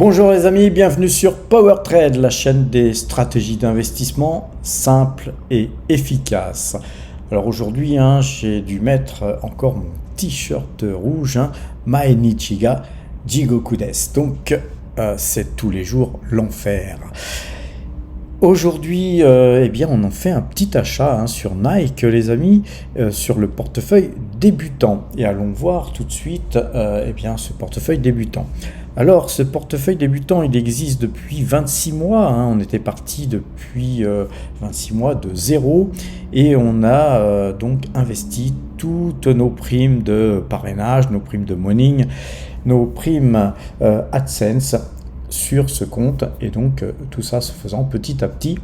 Bonjour les amis, bienvenue sur PowerTrade, la chaîne des stratégies d'investissement simples et efficaces. Alors aujourd'hui, j'ai dû mettre encore mon t-shirt rouge, Maenichiga Jigoku desu. Donc c'est tous les jours l'enfer. Aujourd'hui, on en fait un petit achat sur Nike, les amis, sur le portefeuille débutant. Et allons voir tout de suite ce portefeuille débutant. Alors, ce portefeuille débutant, il existe depuis 26 mois. On était parti depuis 26 mois de zéro et on a donc investi toutes nos primes de parrainage, nos primes de morning, nos primes AdSense sur ce compte. Et donc, tout ça se faisant petit à petit,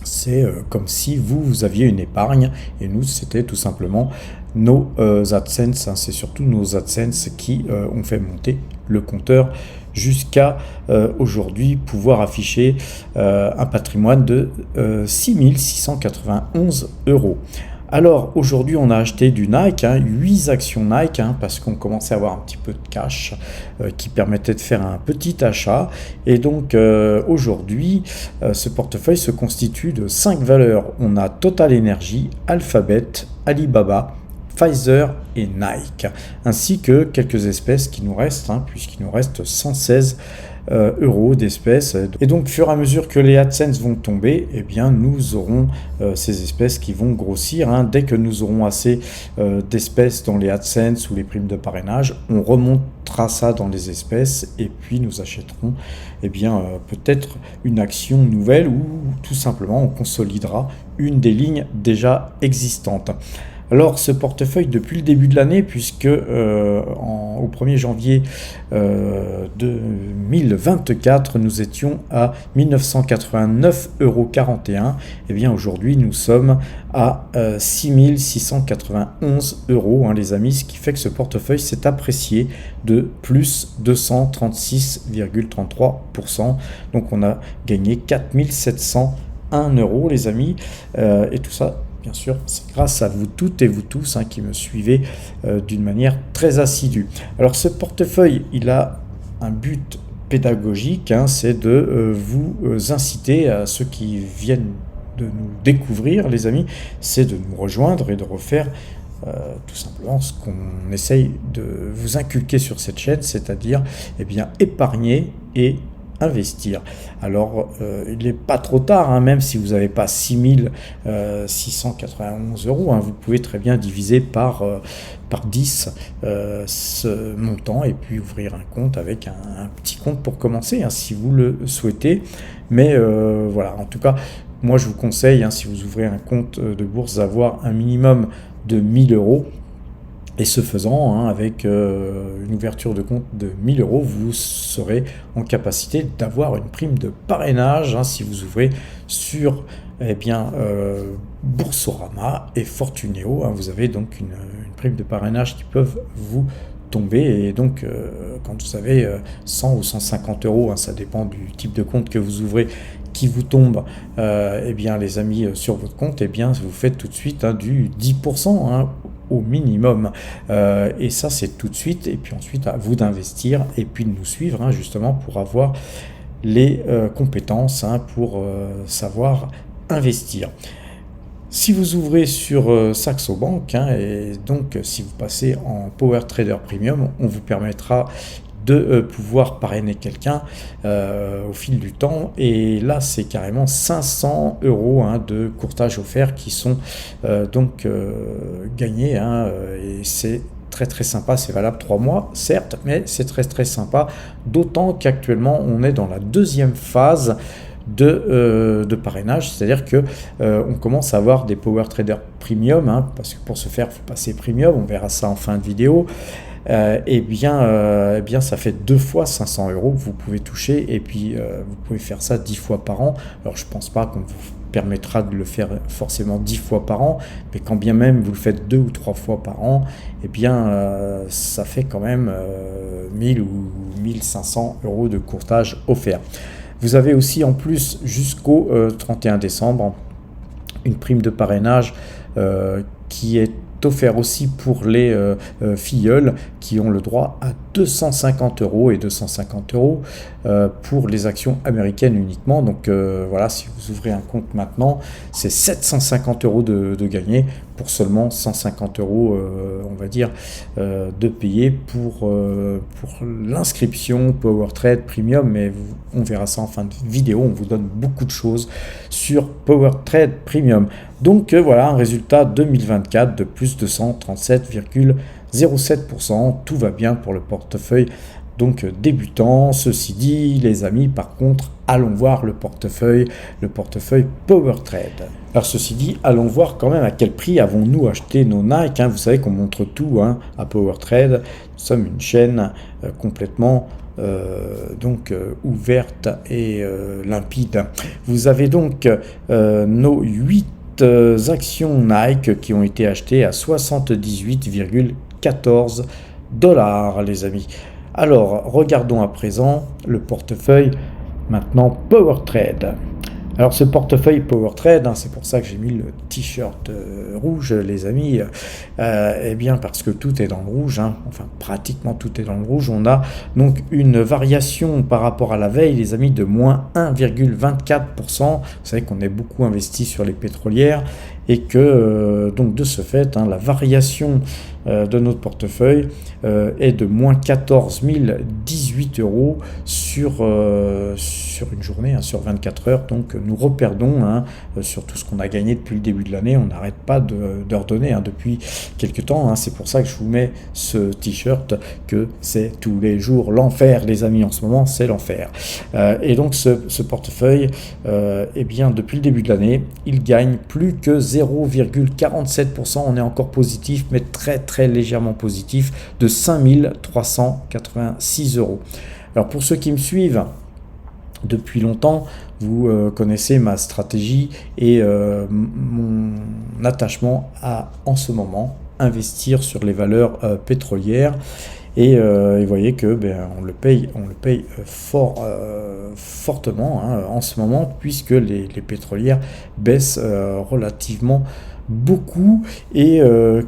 c'est comme si vous aviez une épargne et nous, c'était tout simplement nos AdSense. C'est surtout nos AdSense qui ont fait monter le compteur jusqu'à aujourd'hui pouvoir afficher un patrimoine de 6 691 €. Alors aujourd'hui on a acheté du Nike, 8 actions Nike, parce qu'on commençait à avoir un petit peu de cash qui permettait de faire un petit achat. Et donc aujourd'hui ce portefeuille se constitue de 5 valeurs. On a Total Energy, Alphabet, Alibaba, Pfizer et Nike, ainsi que quelques espèces qui nous restent, puisqu'il nous reste 116 € d'espèces. Et donc, au fur et à mesure que les AdSense vont tomber, nous aurons ces espèces qui vont grossir. Dès que nous aurons assez d'espèces dans les AdSense ou les primes de parrainage, on remontera ça dans les espèces et puis nous achèterons peut-être une action nouvelle ou tout simplement on consolidera une des lignes déjà existantes. Alors ce portefeuille depuis le début de l'année, puisque au 1er janvier 2024, nous étions à 1989,41 €, aujourd'hui nous sommes à 6 691 €, les amis, ce qui fait que ce portefeuille s'est apprécié de plus 236,33%. Donc on a gagné 4 701 €, les amis, et tout ça, bien sûr, c'est grâce à vous toutes et vous tous qui me suivez d'une manière très assidue. Alors ce portefeuille, il a un but pédagogique, c'est de vous inciter, à ceux qui viennent de nous découvrir, les amis, c'est de nous rejoindre et de refaire tout simplement ce qu'on essaye de vous inculquer sur cette chaîne, c'est-à-dire épargner et investir. Alors il n'est pas trop tard, même si vous n'avez pas 6 691 €, vous pouvez très bien diviser par 10 ce montant et puis ouvrir un compte avec un petit compte pour commencer, si vous le souhaitez. Mais voilà, en tout cas, moi je vous conseille, si vous ouvrez un compte de bourse, d'avoir un minimum de 1 000 €. Et ce faisant, avec une ouverture de compte de 1 000 €, vous serez en capacité d'avoir une prime de parrainage si vous ouvrez sur Boursorama et Fortuneo. Vous avez donc une prime de parrainage qui peuvent vous tomber. Et donc, quand vous avez 100 ou 150 €, ça dépend du type de compte que vous ouvrez, qui vous tombe, les amis, sur votre compte, vous faites tout de suite du 10%, au minimum, et ça c'est tout de suite. Et puis ensuite à vous d'investir et puis de nous suivre, justement pour avoir les compétences pour savoir investir. Si vous ouvrez sur Saxo Bank, et donc si vous passez en Power Trader Premium, on vous permettra de pouvoir parrainer quelqu'un au fil du temps. Et là, c'est carrément 500 € de courtage offert qui sont gagnés. Et c'est très très sympa. C'est valable 3 mois, certes, mais c'est très très sympa. D'autant qu'actuellement, on est dans la deuxième phase de parrainage, c'est-à-dire que on commence à avoir des Power Trader Premium, parce que pour ce faire, il faut passer Premium. On verra ça en fin de vidéo. Ça fait 2 fois 500 € que vous pouvez toucher, et puis vous pouvez faire ça 10 fois par an. Alors je pense pas qu'on vous permettra de le faire forcément 10 fois par an, mais quand bien même vous le faites 2 ou 3 fois par an, ça fait quand même 1000 ou 1500 € de courtage offert. Vous avez aussi en plus jusqu'au 31 décembre une prime de parrainage qui est offert aussi pour les filleuls qui ont le droit à 250 € et 250 € pour les actions américaines uniquement. Donc voilà, si vous ouvrez un compte maintenant, c'est 750 € de gagner pour seulement 150 €, on va dire, de payer pour l'inscription PowerTrade Premium. Mais on verra ça en fin de vidéo. On vous donne beaucoup de choses sur PowerTrade Premium. Donc voilà, un résultat 2024 de plus de 137,07%. Tout va bien pour le portefeuille donc débutant. Ceci dit, les amis, par contre, allons voir le portefeuille PowerTrade. Alors ceci dit, allons voir quand même à quel prix avons-nous acheté nos Nike. Vous savez qu'on montre tout à PowerTrade. Nous sommes une chaîne complètement ouverte et limpide. Vous avez donc nos 8 actions Nike qui ont été achetées à 78,14 $, les amis. Alors, regardons à présent le portefeuille maintenant PowerTrade. Alors ce portefeuille PowerTrade, c'est pour ça que j'ai mis le t-shirt rouge, les amis, eh bien parce que tout est dans le rouge, enfin pratiquement tout est dans le rouge. On a donc une variation par rapport à la veille, les amis, de moins 1,24%. Vous savez qu'on est beaucoup investi sur les pétrolières et que donc de ce fait, la variation de notre portefeuille est de moins 14 018 € sur une journée, sur 24 heures. Donc nous reperdons sur tout ce qu'on a gagné depuis le début de l'année. On n'arrête pas de redonner depuis quelques temps. C'est pour ça que je vous mets ce t-shirt, que c'est tous les jours l'enfer, les amis. En ce moment, c'est l'enfer. Et donc ce portefeuille, eh bien depuis le début de l'année, il gagne plus que 0,47%. On est encore positif, mais très très légèrement positif, de 5 386 €. Alors pour ceux qui me suivent depuis longtemps, vous connaissez ma stratégie et mon attachement à, en ce moment, investir sur les valeurs pétrolières. Et vous voyez que on le paye fortement en ce moment, puisque les pétrolières baissent relativement beaucoup, et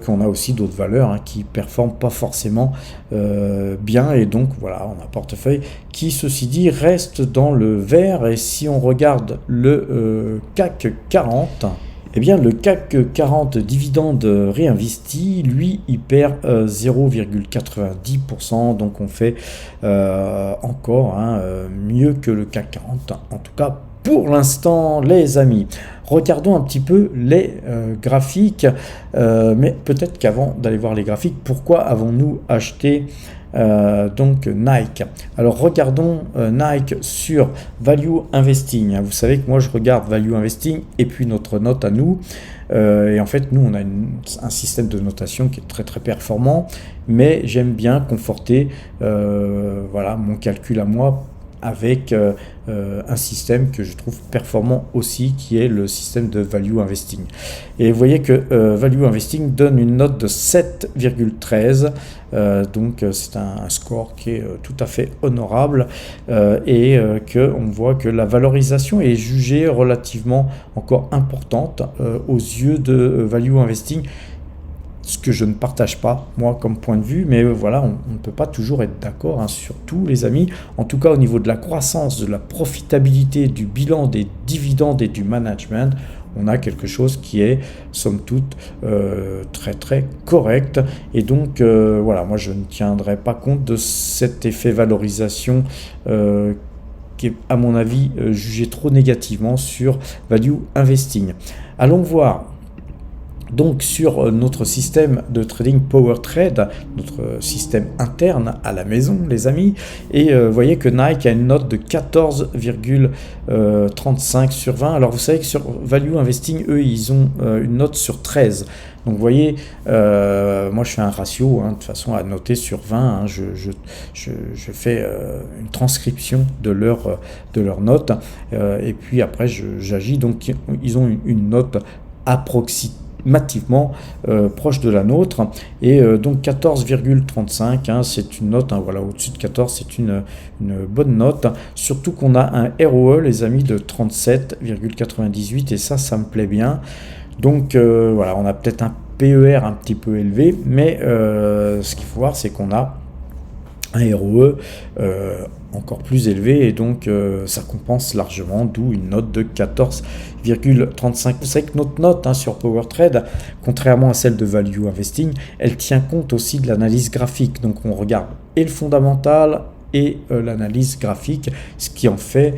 qu'on a aussi d'autres valeurs qui performent pas forcément bien. Et donc voilà, on a un portefeuille qui, ceci dit, reste dans le vert. Et si on regarde le CAC 40, eh bien, le CAC 40 dividende réinvesti, lui, il perd 0,90%. Donc, on fait encore mieux que le CAC 40, en tout cas pour l'instant, les amis. Regardons un petit peu les graphiques, mais peut-être qu'avant d'aller voir les graphiques, pourquoi avons-nous acheté donc Nike? Alors regardons Nike sur Value Investing. Vous savez que moi je regarde Value Investing et puis notre note à nous. Et en fait, nous, on a un système de notation qui est très très performant, mais j'aime bien conforter voilà, mon calcul à moi avec un système que je trouve performant aussi, qui est le système de Value Investing. Et vous voyez que Value Investing donne une note de 7,13, donc c'est un score qui est tout à fait honorable, et qu'on voit que la valorisation est jugée relativement encore importante aux yeux de Value Investing. Ce que je ne partage pas, moi, comme point de vue, mais voilà, on ne peut pas toujours être d'accord sur tout, les amis. En tout cas, au niveau de la croissance, de la profitabilité, du bilan, des dividendes et du management, on a quelque chose qui est, somme toute, très très correct. Et donc, voilà, moi, je ne tiendrai pas compte de cet effet valorisation qui est, à mon avis, jugé trop négativement sur Value Investing. Allons voir donc sur notre système de trading PowerTrade, notre système interne à la maison, les amis. Et vous voyez que Nike a une note de 14,35 sur 20. Alors vous savez que sur Value Investing, eux, ils ont une note sur 13. Donc vous voyez, moi je fais un ratio de façon à noter sur 20. Je fais une transcription de leur note, et puis après j'agis. Donc ils ont une note approximativement proche de la nôtre, et donc 14,35, c'est une note, voilà, au-dessus de 14, c'est une bonne note, surtout qu'on a un ROE, les amis, de 37,98, et ça me plaît bien. Donc voilà, on a peut-être un PER un petit peu élevé, mais ce qu'il faut voir, c'est qu'on a un ROE encore plus élevé, et donc ça compense largement, d'où une note de 14,35. Vous savez que notre note sur PowerTrade, contrairement à celle de Value Investing, elle tient compte aussi de l'analyse graphique. Donc on regarde et le fondamental et l'analyse graphique, ce qui en fait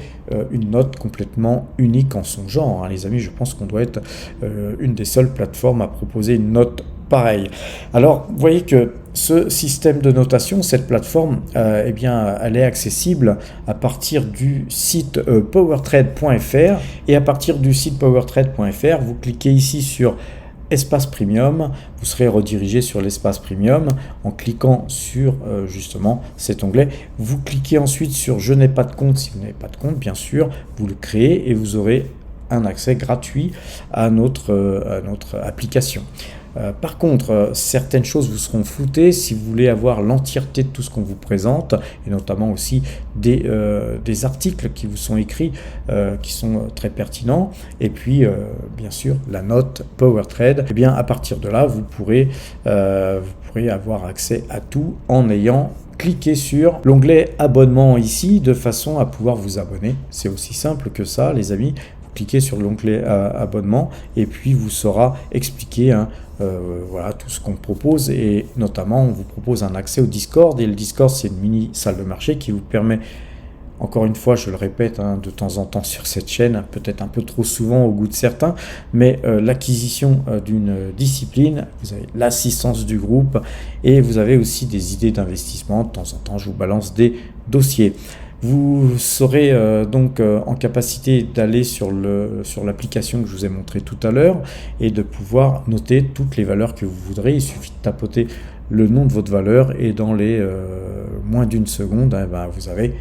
une note complètement unique en son genre. Les amis, je pense qu'on doit être une des seules plateformes à proposer une note pareille. Alors, vous voyez que ce système de notation, cette plateforme, eh bien, elle est accessible à partir du site powertrade.fr, et à partir du site powertrade.fr, vous cliquez ici sur Espace Premium, vous serez redirigé sur l'espace Premium en cliquant sur justement cet onglet. Vous cliquez ensuite sur Je n'ai pas de compte. Si vous n'avez pas de compte, bien sûr, vous le créez et vous aurez un accès gratuit à notre application. Par contre, certaines choses vous seront floutées si vous voulez avoir l'entièreté de tout ce qu'on vous présente, et notamment aussi des articles qui vous sont écrits, qui sont très pertinents, et puis bien sûr la note PowerTrade. Et bien à partir de là, vous pourrez avoir accès à tout en ayant cliquez sur l'onglet abonnement ici de façon à pouvoir vous abonner. C'est aussi simple que ça, les amis. Vous cliquez sur l'onglet abonnement et puis vous sera expliqué voilà tout ce qu'on propose, et notamment on vous propose un accès au Discord, et le Discord c'est une mini salle de marché qui vous permet, encore une fois je le répète de temps en temps sur cette chaîne, peut-être un peu trop souvent au goût de certains, mais l'acquisition d'une discipline, vous avez l'assistance du groupe et vous avez aussi des idées d'investissement. De temps en temps je vous balance des dossiers. Vous serez donc en capacité d'aller sur l'application que je vous ai montré tout à l'heure et de pouvoir noter toutes les valeurs que vous voudrez. Il suffit de tapoter le nom de votre valeur et dans les moins d'une seconde, vous avez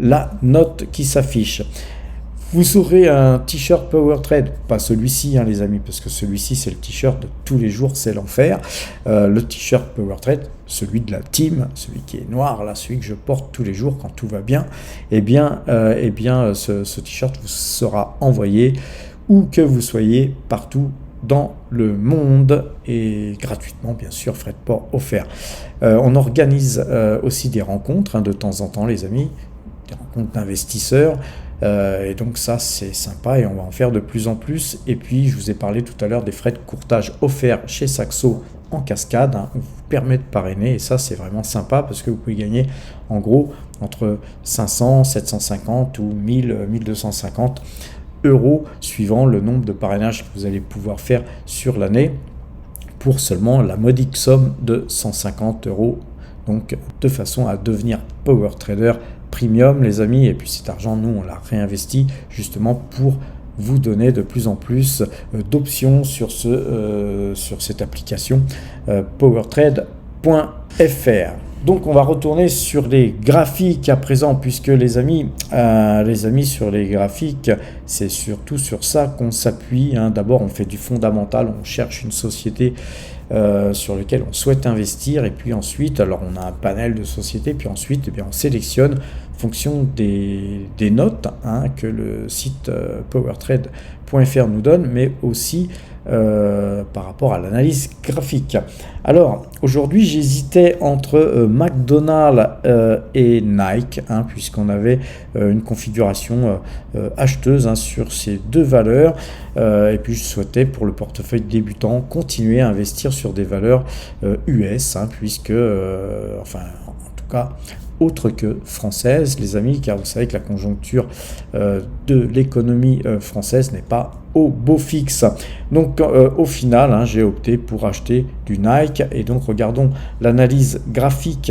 la note qui s'affiche. Vous aurez un t-shirt PowerTrade, pas celui-ci les amis, parce que celui-ci c'est le t-shirt de tous les jours, c'est l'enfer. Le t-shirt PowerTrade, celui de la team, celui qui est noir là, celui que je porte tous les jours quand tout va bien, ce t-shirt vous sera envoyé où que vous soyez, partout dans le monde, et gratuitement bien sûr, frais de port offert. On organise aussi des rencontres de temps en temps les amis, des rencontres d'investisseurs. Et donc ça c'est sympa et on va en faire de plus en plus. Et puis je vous ai parlé tout à l'heure des frais de courtage offerts chez Saxo en cascade, on vous permet de parrainer, et ça c'est vraiment sympa parce que vous pouvez gagner en gros entre 500, 750 ou 1000, 1250 euros suivant le nombre de parrainages que vous allez pouvoir faire sur l'année, pour seulement la modique somme de 150 euros. Donc de façon à devenir Power Trader Premium les amis, et puis cet argent nous on l'a réinvesti justement pour vous donner de plus en plus d'options sur cette application powertrade.fr. Donc on va retourner sur les graphiques à présent, puisque les amis sur les graphiques c'est surtout sur ça qu'on s'appuie. D'abord on fait du fondamental, on cherche une société sur lequel on souhaite investir, et puis ensuite alors on a un panel de sociétés, puis ensuite on sélectionne en fonction des notes que le site powertrade.fr nous donne, mais aussi par rapport à l'analyse graphique. Alors aujourd'hui j'hésitais entre McDonald's et Nike, puisqu'on avait une configuration acheteuse sur ces deux valeurs, et puis je souhaitais pour le portefeuille débutant continuer à investir sur des valeurs US, puisque en tout cas autre que française les amis, car vous savez que la conjoncture de l'économie française n'est pas au beau fixe. Donc au final j'ai opté pour acheter du Nike, et donc regardons l'analyse graphique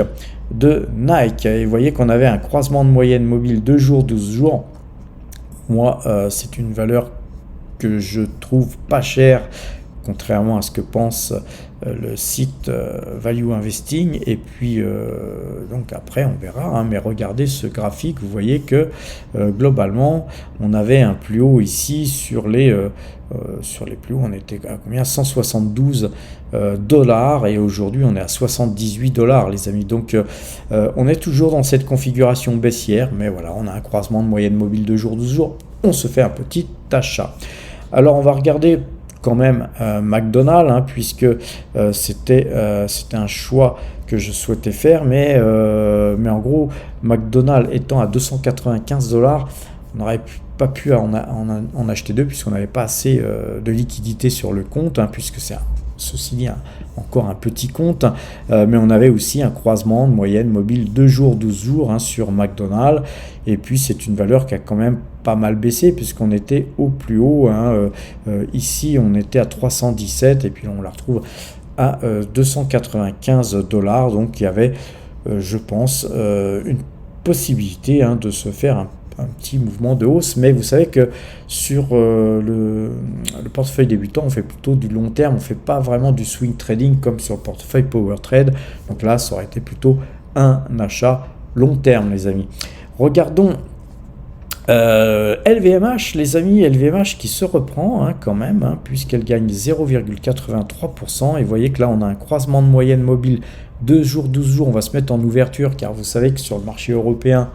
de Nike, et vous voyez qu'on avait un croisement de moyenne mobile 2 jours 12 jours. Moi c'est une valeur que je trouve pas chère, contrairement à ce que pense le site Value Investing, et puis donc après on verra, mais regardez ce graphique, vous voyez que globalement on avait un plus haut ici sur les plus hauts, on était à combien, 172 dollars, et aujourd'hui on est à 78 dollars les amis. Donc on est toujours dans cette configuration baissière, mais voilà, on a un croisement de moyenne mobile de jour 12 jours, on se fait un petit achat. Alors on va regarder quand même McDonald's, hein, puisque c'était un choix que je souhaitais faire, mais en gros, McDonald's étant à 295 $, on n'aurait pas pu en acheter deux, puisqu'on n'avait pas assez de liquidité sur le compte, hein, puisque ceci dit, encore un petit compte, mais on avait aussi un croisement de moyenne mobile 2 jours, 12 jours, hein, sur McDonald's, et puis c'est une valeur qui a quand même pas mal baissé, puisqu'on était au plus haut, hein, ici on était à 317, et puis on la retrouve à 295 $, donc il y avait, je pense, une possibilité, hein, de se faire un petit mouvement de hausse, mais vous savez que sur le portefeuille débutant, on fait plutôt du long terme, on ne fait pas vraiment du swing trading comme sur le portefeuille Power Trade, donc là ça aurait été plutôt un achat long terme, les amis. Regardons LVMH, les amis, LVMH qui se reprend, hein, quand même, hein, puisqu'elle gagne 0,83%, et vous voyez que là on a un croisement de moyenne mobile 2 jours, 12 jours, on va se mettre en ouverture, car vous savez que sur le marché européen,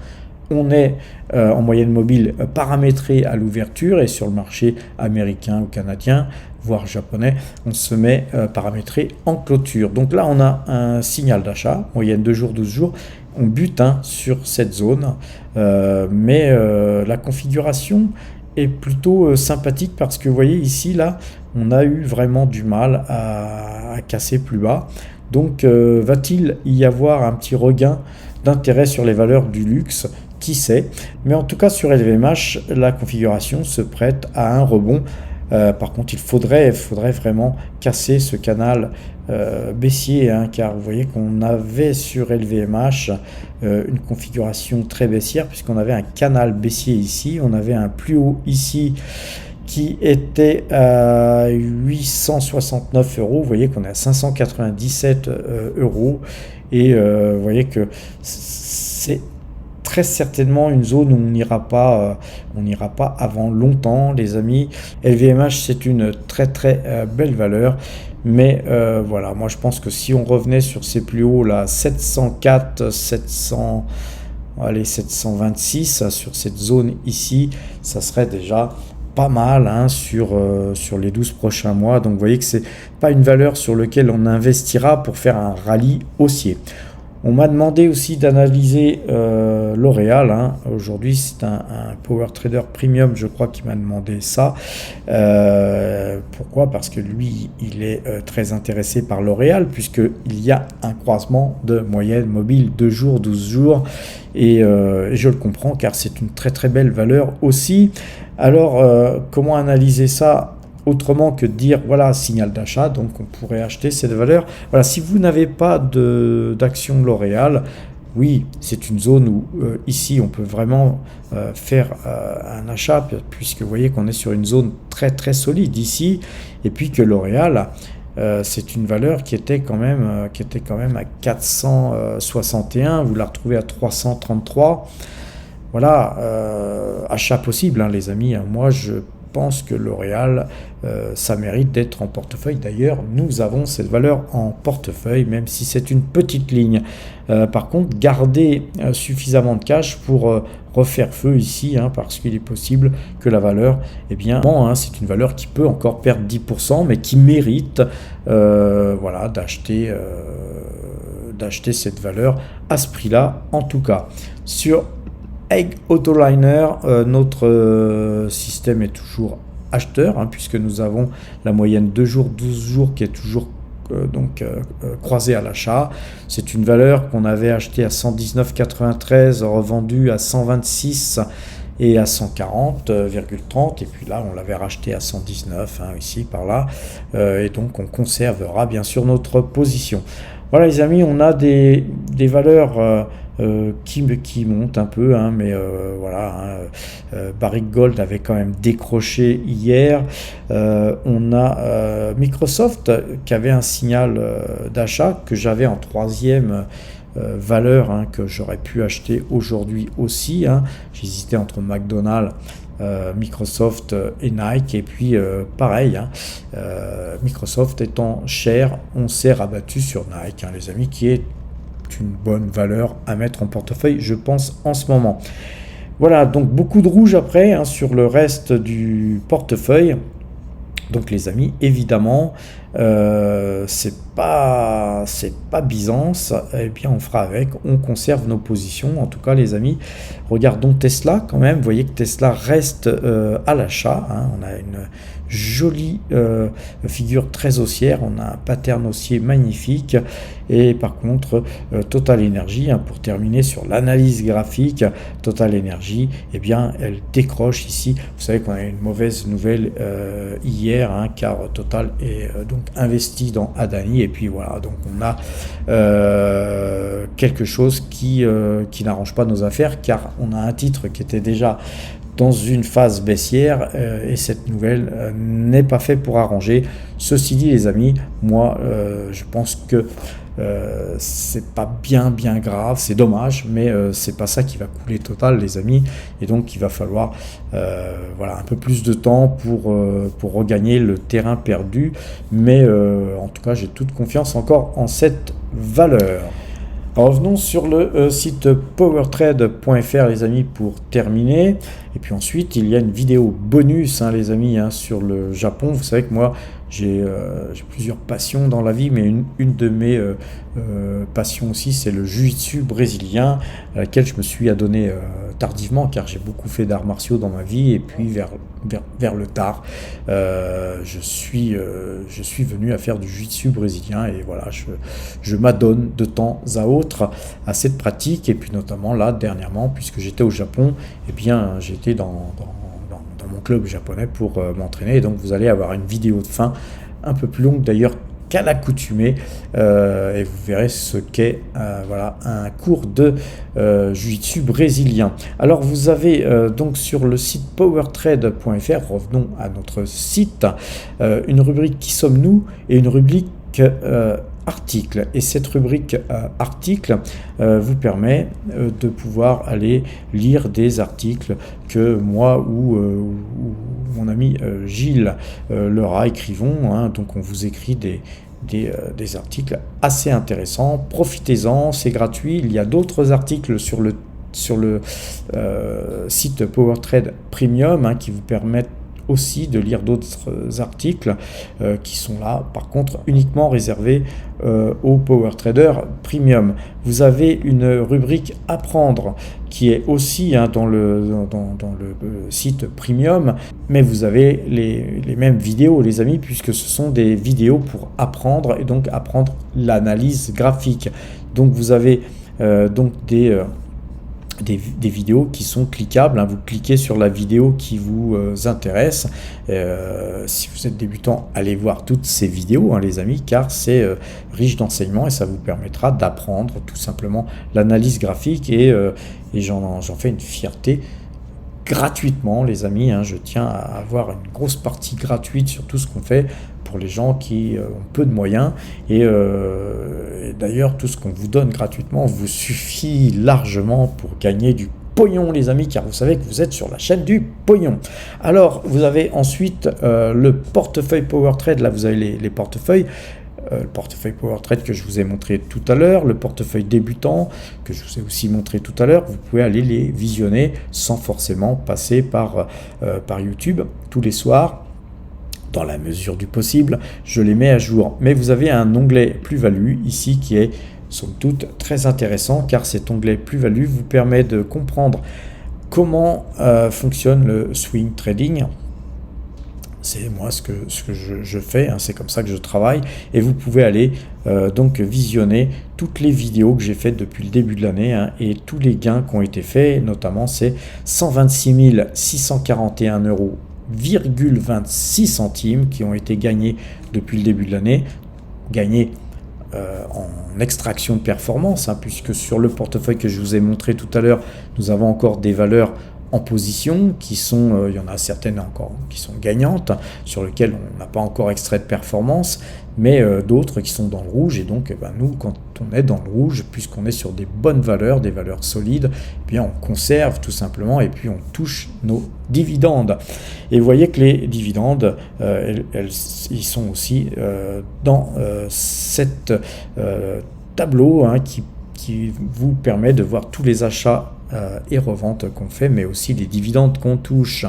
on est en moyenne mobile paramétré à l'ouverture, et sur le marché américain ou canadien, voire japonais, on se met paramétré en clôture. Donc là, on a un signal d'achat, moyenne 2 jours, 12 jours. On bute, hein, sur cette zone, mais la configuration est plutôt sympathique, parce que vous voyez ici, là, on a eu vraiment du mal à casser plus bas. Donc, va-t-il y avoir un petit regain d'intérêt sur les valeurs du luxe? Qui sait, mais en tout cas sur LVMH, la configuration se prête à un rebond. Par contre, il faudrait vraiment casser ce canal baissier, hein, car vous voyez qu'on avait sur LVMH une configuration très baissière, puisqu'on avait un canal baissier ici, on avait un plus haut ici qui était à 869 €. Vous voyez qu'on est à 597 €, et vous voyez que c'est très certainement une zone où on n'ira pas avant longtemps, les amis. LVMH, c'est une très belle valeur, mais voilà, moi je pense que si on revenait sur ces plus hauts là, 704, 726, sur cette zone ici, ça serait déjà pas mal, hein, sur les 12 prochains mois. Donc vous voyez que c'est pas une valeur sur laquelle on investira pour faire un rallye haussier. On m'a demandé aussi d'analyser L'Oréal, hein. Aujourd'hui, c'est un Power Trader Premium, je crois, qui m'a demandé ça. Pourquoi? Parce que lui, il est très intéressé par L'Oréal, puisqu'il y a un croisement de moyenne mobile 2 jours, 12 jours. Et je le comprends, car c'est une très belle valeur aussi. Alors, comment analyser ça autrement que de dire, voilà, signal d'achat, donc on pourrait acheter cette valeur. Voilà, si vous n'avez pas d'action L'Oréal, oui, c'est une zone où ici on peut vraiment faire un achat, puisque vous voyez qu'on est sur une zone très solide ici, et puis que L'Oréal, c'est une valeur qui était quand même à 461, vous la retrouvez à 333. Voilà, achat possible, hein, les amis. Moi, je pense que L'Oréal, ça mérite d'être en portefeuille. D'ailleurs, nous avons cette valeur en portefeuille, même si c'est une petite ligne. Par contre, gardez suffisamment de cash pour refaire feu ici, hein, parce qu'il est possible que la valeur, eh bien, hein, c'est une valeur qui peut encore perdre 10%, mais qui mérite voilà, d'acheter cette valeur à ce prix-là, en tout cas. Sur Egg Autoliner, notre système est toujours acheteur, hein, puisque nous avons la moyenne 2 jours, 12 jours qui est toujours croisée à l'achat. C'est une valeur qu'on avait achetée à 119,93, revendue à 126 et à 140,30, et puis là on l'avait racheté à 119, hein, ici par là, et donc on conservera bien sûr notre position. Voilà, les amis, on a des valeurs qui monte un peu, hein, mais voilà, hein, Barrick Gold avait quand même décroché hier. On a Microsoft qui avait un signal d'achat que j'avais en troisième valeur, hein, que j'aurais pu acheter aujourd'hui aussi, hein. J'hésitais entre McDonald's, Microsoft et Nike, et puis pareil, hein, Microsoft étant cher, on s'est rabattu sur Nike, hein, les amis, qui est une bonne valeur à mettre en portefeuille, je pense, en ce moment. Voilà, donc beaucoup de rouge après, hein, sur le reste du portefeuille. Donc les amis, évidemment, c'est pas Byzance, eh bien on fera avec, on conserve nos positions. En tout cas les amis, regardons Tesla quand même, vous voyez que Tesla reste à l'achat, hein. On a une jolie figure très haussière, on a un pattern haussier magnifique, et par contre Total Energy, hein, pour terminer sur l'analyse graphique, Total Energy, eh bien elle décroche ici. Vous savez qu'on a une mauvaise nouvelle hier, hein, car Total est donc investi dans Adani, et puis voilà, donc on a quelque chose qui n'arrange pas nos affaires, car on a un titre qui était déjà dans une phase baissière, et cette nouvelle n'est pas faite pour arranger. Ceci dit les amis, moi je pense que c'est pas bien grave, c'est dommage, mais c'est pas ça qui va couler Total les amis, et donc il va falloir voilà, un peu plus de temps pour regagner le terrain perdu, mais en tout cas j'ai toute confiance encore en cette valeur. Revenons sur le site powertrade.fr les amis pour terminer, et puis ensuite il y a une vidéo bonus, hein, les amis, hein, sur le Japon. Vous savez que moi j'ai plusieurs passions dans la vie, mais une de mes passions aussi, c'est le jiu-jitsu brésilien, à laquelle je me suis adonné tardivement, car j'ai beaucoup fait d'arts martiaux dans ma vie, et puis vers le tard, je suis venu à faire du jiu-jitsu brésilien, et voilà, je m'adonne de temps à autre à cette pratique, et puis notamment là dernièrement, puisque j'étais au Japon, et bien j'étais dans mon club japonais pour m'entraîner, et donc vous allez avoir une vidéo de fin un peu plus longue d'ailleurs qu'à l'accoutumée, et vous verrez ce qu'est voilà, un cours de jiu-jitsu brésilien. Alors vous avez donc sur le site powertrade.fr, revenons à notre site, une rubrique qui sommes-nous et une rubrique article, et cette rubrique article vous permet de pouvoir aller lire des articles que moi ou mon ami Gilles Lerat écrivons, hein. Donc on vous écrit des articles assez intéressants, profitez-en, c'est gratuit. Il y a d'autres articles sur le site PowerTrade Premium, hein, qui vous permettent aussi de lire d'autres articles qui sont là, par contre uniquement réservés aux Power Trader Premium. Vous avez une rubrique apprendre qui est aussi, hein, dans le site Premium, mais vous avez les mêmes vidéos les amis, puisque ce sont des vidéos pour apprendre, et donc apprendre l'analyse graphique. Donc vous avez donc des vidéos qui sont cliquables, hein. Vous cliquez sur la vidéo qui vous intéresse. Si vous êtes débutant, allez voir toutes ces vidéos, hein, les amis, car c'est riche d'enseignements, et ça vous permettra d'apprendre tout simplement l'analyse graphique, et j'en fais une fierté gratuitement les amis, hein. Je tiens à avoir une grosse partie gratuite sur tout ce qu'on fait pour les gens qui ont peu de moyens, et d'ailleurs tout ce qu'on vous donne gratuitement vous suffit largement pour gagner du pognon les amis, car vous savez que vous êtes sur la chaîne du pognon. Alors vous avez ensuite le portefeuille PowerTrade, là vous avez les portefeuilles. Le portefeuille PowerTrade que je vous ai montré tout à l'heure, le portefeuille débutant que je vous ai aussi montré tout à l'heure, vous pouvez aller les visionner sans forcément passer par YouTube tous les soirs. Dans la mesure du possible, je les mets à jour. Mais vous avez un onglet plus-value ici qui est somme toute très intéressant, car cet onglet plus-value vous permet de comprendre comment fonctionne le swing trading. C'est moi ce que je fais, hein, c'est comme ça que je travaille, et vous pouvez aller donc visionner toutes les vidéos que j'ai faites depuis le début de l'année, hein, et tous les gains qui ont été faits, notamment c'est 126 641 € 26 centimes qui ont été gagnés depuis le début de l'année, gagnés en extraction de performance, hein, puisque sur le portefeuille que je vous ai montré tout à l'heure, nous avons encore des valeurs en position qui sont, il y en a certaines encore qui sont gagnantes, sur lesquelles on n'a pas encore extrait de performance, mais d'autres qui sont dans le rouge, et donc nous, quand on est dans le rouge, puisqu'on est sur des bonnes valeurs, des valeurs solides, eh bien on conserve tout simplement, et puis on touche nos dividendes. Et vous voyez que les dividendes, ils sont aussi dans cette tableau, hein, qui vous permet de voir tous les achats et revente qu'on fait, mais aussi les dividendes qu'on touche.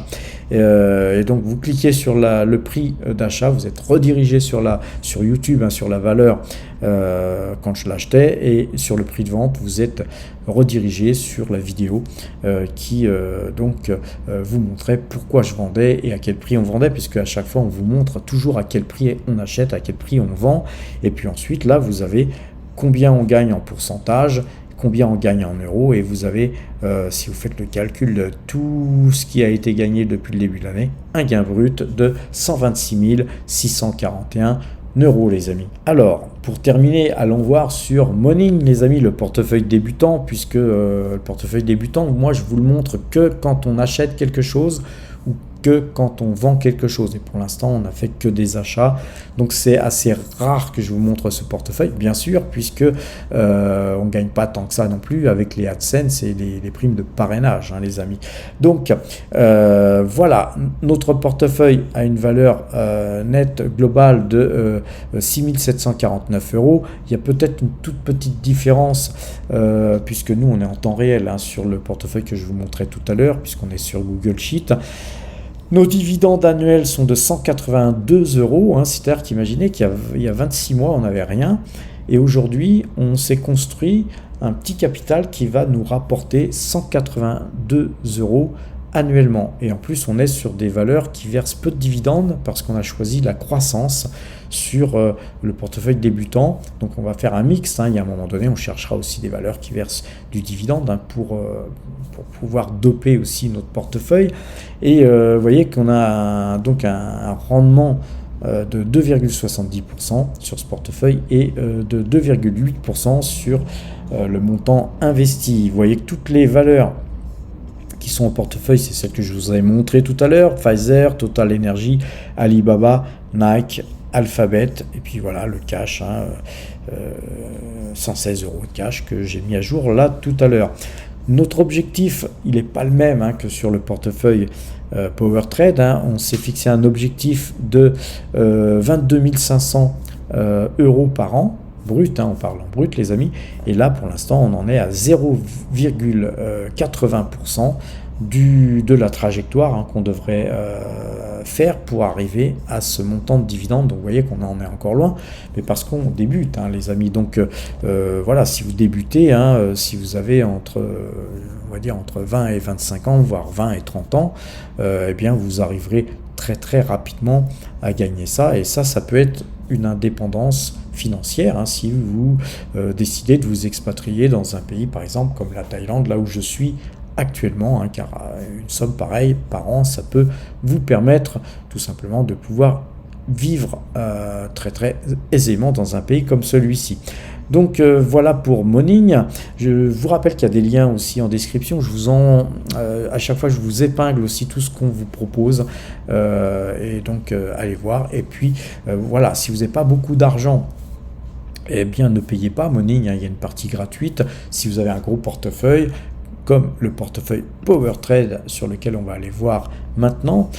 Et donc vous cliquez sur le prix d'achat, vous êtes redirigé sur YouTube, hein, sur la valeur quand je l'achetais, et sur le prix de vente, vous êtes redirigé sur la vidéo qui vous montrait pourquoi je vendais et à quel prix on vendait, puisque à chaque fois on vous montre toujours à quel prix on achète, à quel prix on vend, et puis ensuite là vous avez combien on gagne en pourcentage, combien on gagne en euros, et vous avez, si vous faites le calcul de tout ce qui a été gagné depuis le début de l'année, un gain brut de 126 641 euros, les amis. Alors, pour terminer, allons voir sur Moning, les amis, le portefeuille débutant, puisque le portefeuille débutant, moi, je vous le montre que quand on achète quelque chose ou que quand on vend quelque chose. Et pour l'instant, on n'a fait que des achats. Donc, c'est assez rare que je vous montre ce portefeuille, bien sûr, puisque on ne gagne pas tant que ça non plus avec les AdSense et les primes de parrainage, hein, les amis. Donc, voilà, notre portefeuille a une valeur nette globale de 6 749 euros. Il y a peut-être une toute petite différence, puisque nous, on est en temps réel, hein, sur le portefeuille que je vous montrais tout à l'heure, puisqu'on est sur Google Sheet. Nos dividendes annuels sont de 182 euros, hein, c'est-à-dire qu'imaginez qu'il y a 26 mois, on n'avait rien, et aujourd'hui, on s'est construit un petit capital qui va nous rapporter 182 euros annuellement. Et en plus, on est sur des valeurs qui versent peu de dividendes parce qu'on a choisi la croissance sur le portefeuille débutant. Donc, on va faire un mix, hein. Il y a un moment donné, on cherchera aussi des valeurs qui versent du dividende, hein, pour pouvoir doper aussi notre portefeuille. Et vous voyez qu'on a donc un rendement de 2,70% sur ce portefeuille et de 2,8% sur le montant investi. Vous voyez que toutes les valeurs qui sont au portefeuille, c'est celles que je vous ai montré tout à l'heure: Pfizer, Total Energy, Alibaba, Nike, Alphabet, et puis voilà le cash, hein, 116 euros de cash que j'ai mis à jour là tout à l'heure. Notre objectif, il n'est pas le même, hein, que sur le portefeuille PowerTrade, hein. On s'est fixé un objectif de 22 500 euros par an, brut, hein, on parle en brut, les amis, et là pour l'instant on en est à 0,80% de la trajectoire, hein, qu'on devrait faire pour arriver à ce montant de dividende. Donc vous voyez qu'on en est encore loin, mais parce qu'on débute, hein, les amis. Donc voilà, si vous débutez, hein, si vous avez entre 20 et 25 ans, voire 20 et 30 ans, eh bien vous arriverez très très rapidement à gagner ça, et ça peut être une indépendance financière, hein, si vous décidez de vous expatrier dans un pays par exemple comme la Thaïlande, là où je suis actuellement, hein, car une somme pareille par an, ça peut vous permettre tout simplement de pouvoir vivre très très aisément dans un pays comme celui-ci. Donc voilà pour Moning. Je vous rappelle qu'il y a des liens aussi en description. À chaque fois je vous épingle aussi tout ce qu'on vous propose, et donc allez voir. Et puis voilà, si vous n'avez pas beaucoup d'argent, eh bien ne payez pas Moning, hein, il y a une partie gratuite. Si vous avez un gros portefeuille, comme le portefeuille PowerTrade sur lequel on va aller voir maintenant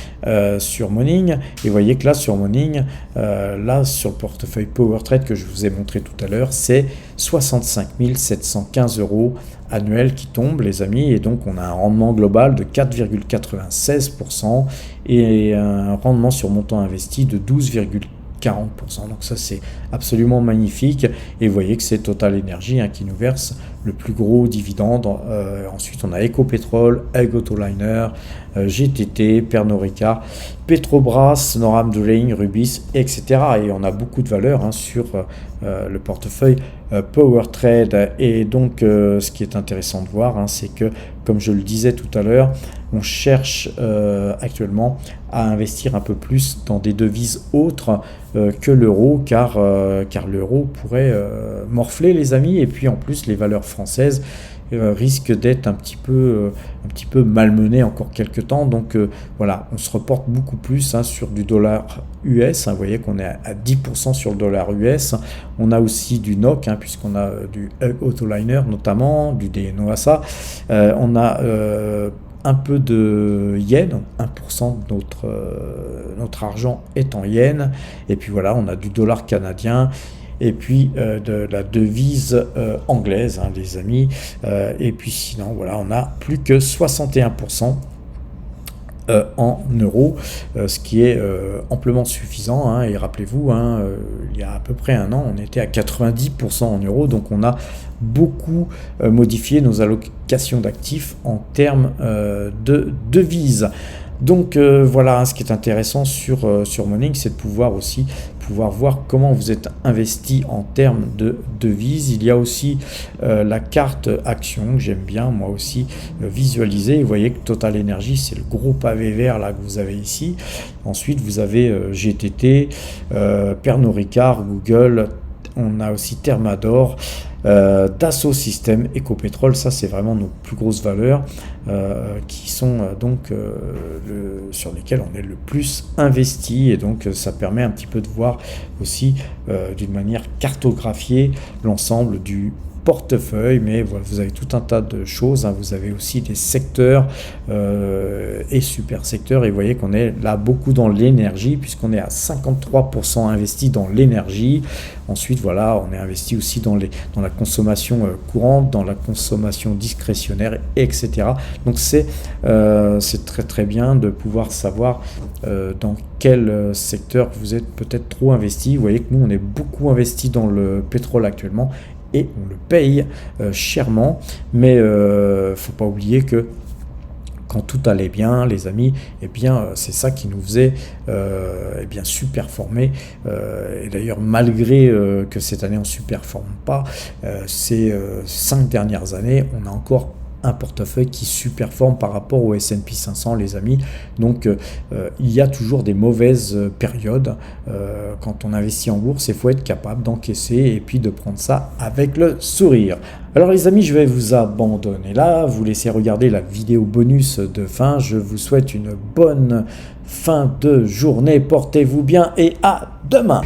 sur Moning, et vous voyez que là sur Moning, là sur le portefeuille PowerTrade que je vous ai montré tout à l'heure, c'est 65 715 euros annuels qui tombent, les amis, et donc on a un rendement global de 4,96% et un rendement sur montant investi de 12,40%. Donc ça c'est absolument magnifique, et vous voyez que c'est Total Energy, hein, qui nous verse le plus gros dividende. Ensuite on a Ecopetrol, Egg Autoliner, GTT, Pernod Ricard, Petrobras, Noram Drilling, Rubis, etc. Et on a beaucoup de valeurs, hein, sur le portefeuille PowerTrade. Et donc ce qui est intéressant de voir, hein, c'est que, comme je le disais tout à l'heure, on cherche actuellement à investir un peu plus dans des devises autres que l'euro, car l'euro pourrait morfler, les amis, et puis en plus les valeurs françaises risquent d'être un petit peu malmenées encore quelques temps. Donc voilà, on se reporte beaucoup plus, hein, sur du dollar US, hein. Vous voyez qu'on est à 10% sur le dollar US. On a aussi du NOK, hein, puisqu'on a du Autoliner notamment, du DNOASA. On a un peu de yens, 1% de notre argent est en yens, et puis voilà, on a du dollar canadien, et puis de la devise anglaise, hein, les amis. Et puis sinon, voilà, on a plus que 61% en euros, ce qui est amplement suffisant, hein. Et rappelez-vous, hein, il y a à peu près un an, on était à 90% en euros, donc on a beaucoup modifié nos allocations d'actifs en termes de devises. Donc voilà, hein, ce qui est intéressant sur Monink, c'est de pouvoir aussi voir comment vous êtes investi en termes de devises. Il y a aussi la carte action que j'aime bien moi aussi visualiser. Vous voyez que Total Energy, c'est le gros pavé vert là que vous avez ici. Ensuite, vous avez GTT, Pernod Ricard, Google. On a aussi Thermador, Dassault Systèmes, Ecopétrol. Ça, c'est vraiment nos plus grosses valeurs qui sont sur lesquelles on est le plus investi. Et donc, ça permet un petit peu de voir aussi d'une manière cartographiée l'ensemble du portefeuille, mais voilà, vous avez tout un tas de choses, hein. Vous avez aussi des secteurs et super secteurs, et vous voyez qu'on est là beaucoup dans l'énergie, puisqu'on est à 53% investi dans l'énergie. Ensuite, voilà, on est investi aussi dans la consommation courante, dans la consommation discrétionnaire, etc. Donc c'est très très bien de pouvoir savoir dans quel secteur vous êtes peut-être trop investi. Vous voyez que nous, on est beaucoup investi dans le pétrole actuellement, et on le paye chèrement, mais faut pas oublier que quand tout allait bien, les amis, eh bien, c'est ça qui nous faisait eh bien, surperformer. Et d'ailleurs, malgré que cette année on ne surperforme pas, ces 5 dernières années, on a encore un portefeuille qui surperforme par rapport au S&P 500, les amis. Donc il y a toujours des mauvaises périodes quand on investit en bourse. Il faut être capable d'encaisser et puis de prendre ça avec le sourire. Alors les amis, je vais vous abandonner là, vous laisser regarder la vidéo bonus de fin. Je vous souhaite une bonne fin de journée, portez-vous bien et à demain.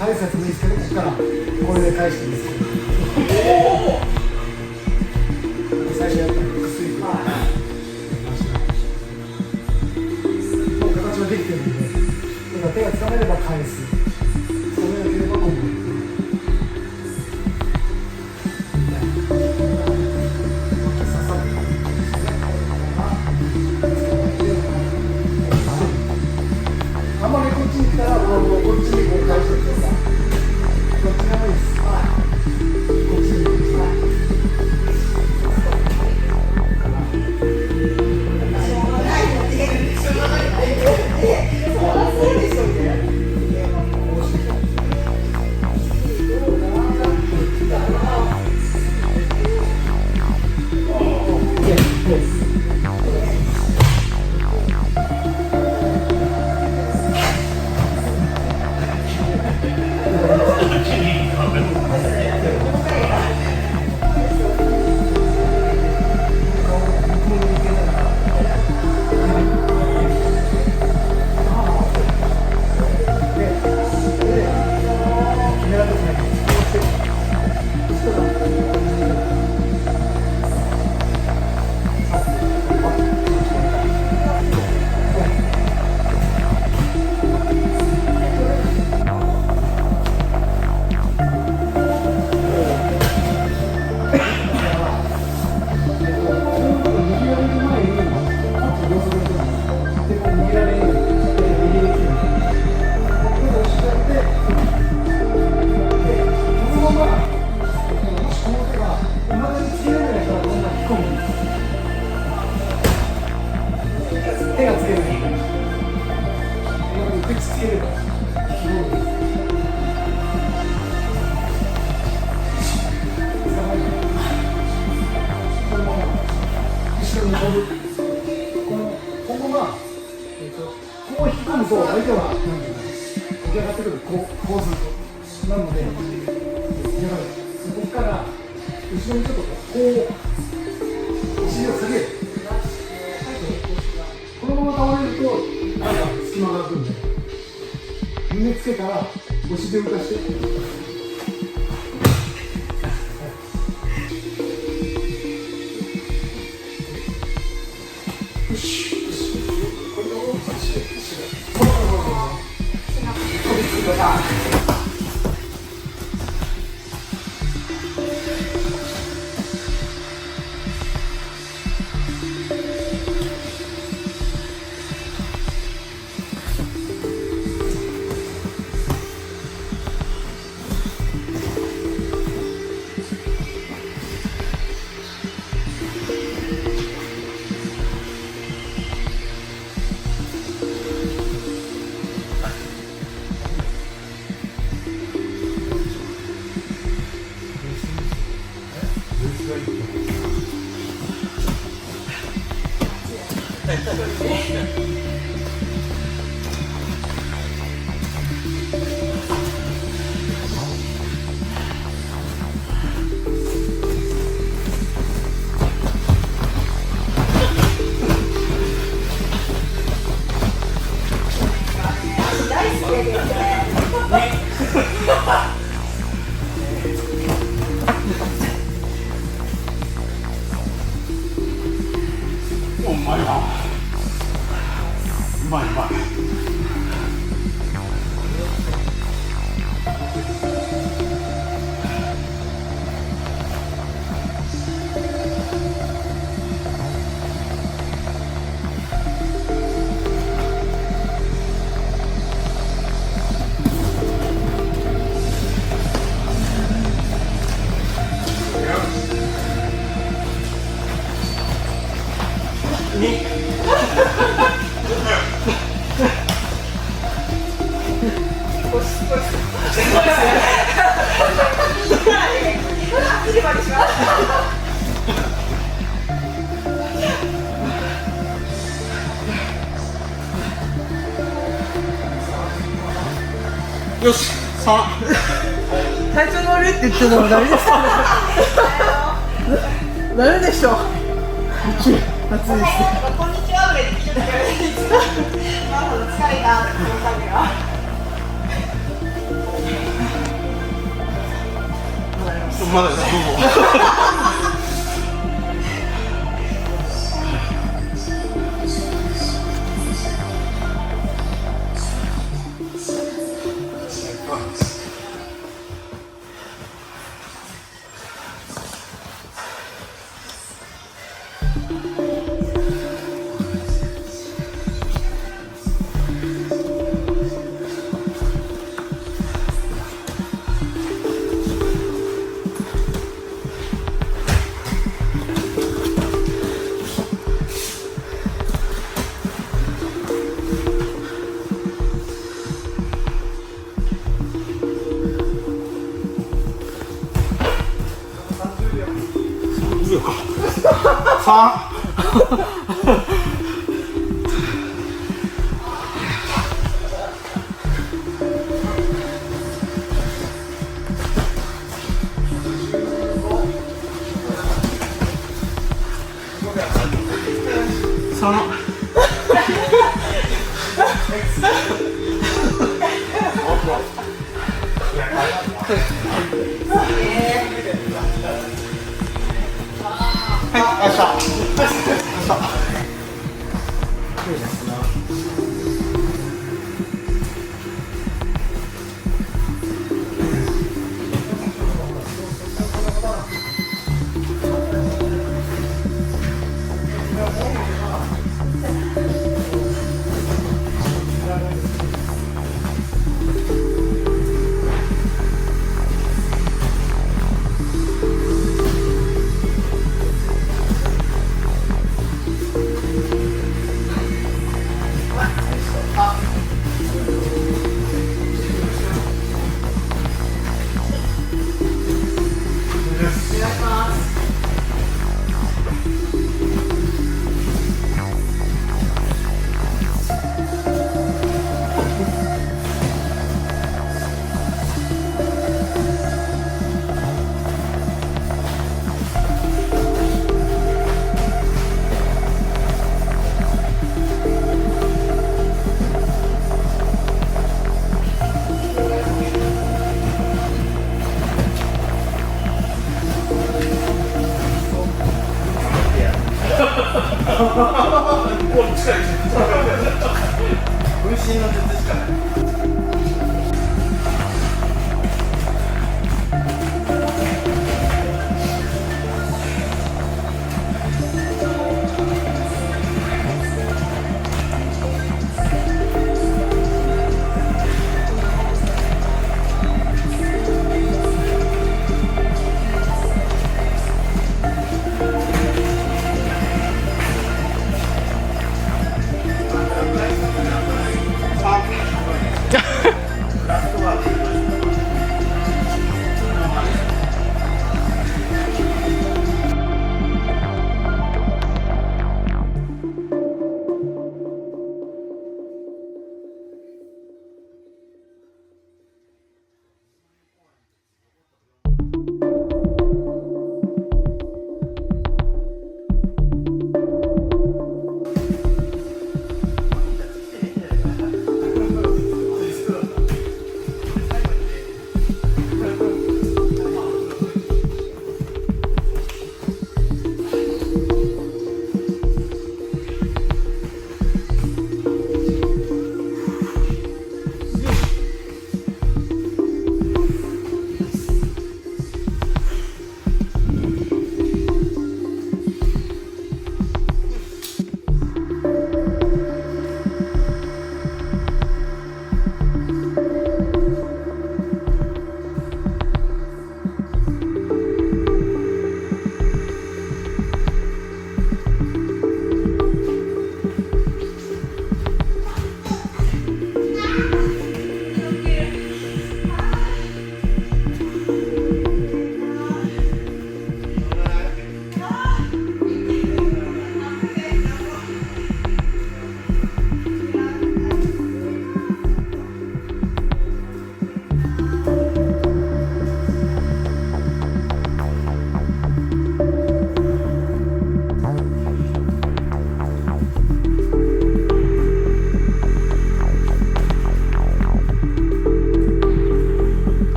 返すやつもいいですけど、ここからこれで返していいですけど、最初やったら薬もう形ができてるんで、手がつかめれば返す、つかめなければこぐ。あんまりこっちに来たら、こっちにこう返してください。こっちがいいです。こっちに。起き上がってくるこうするとなので、そこから後ろにちょっとこうお尻を下げる。このまま倒れると隙間が空くんで、胸つけたらお尻を浮かして。うまいな。うまいうまい。よし、3。体調の悪いって言ってるのもダメですかダメでしょ。暑いです。こんにちはぐらいで聞いてたから疲れたって言ったんだよ。まだどうぞ。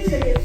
一緒に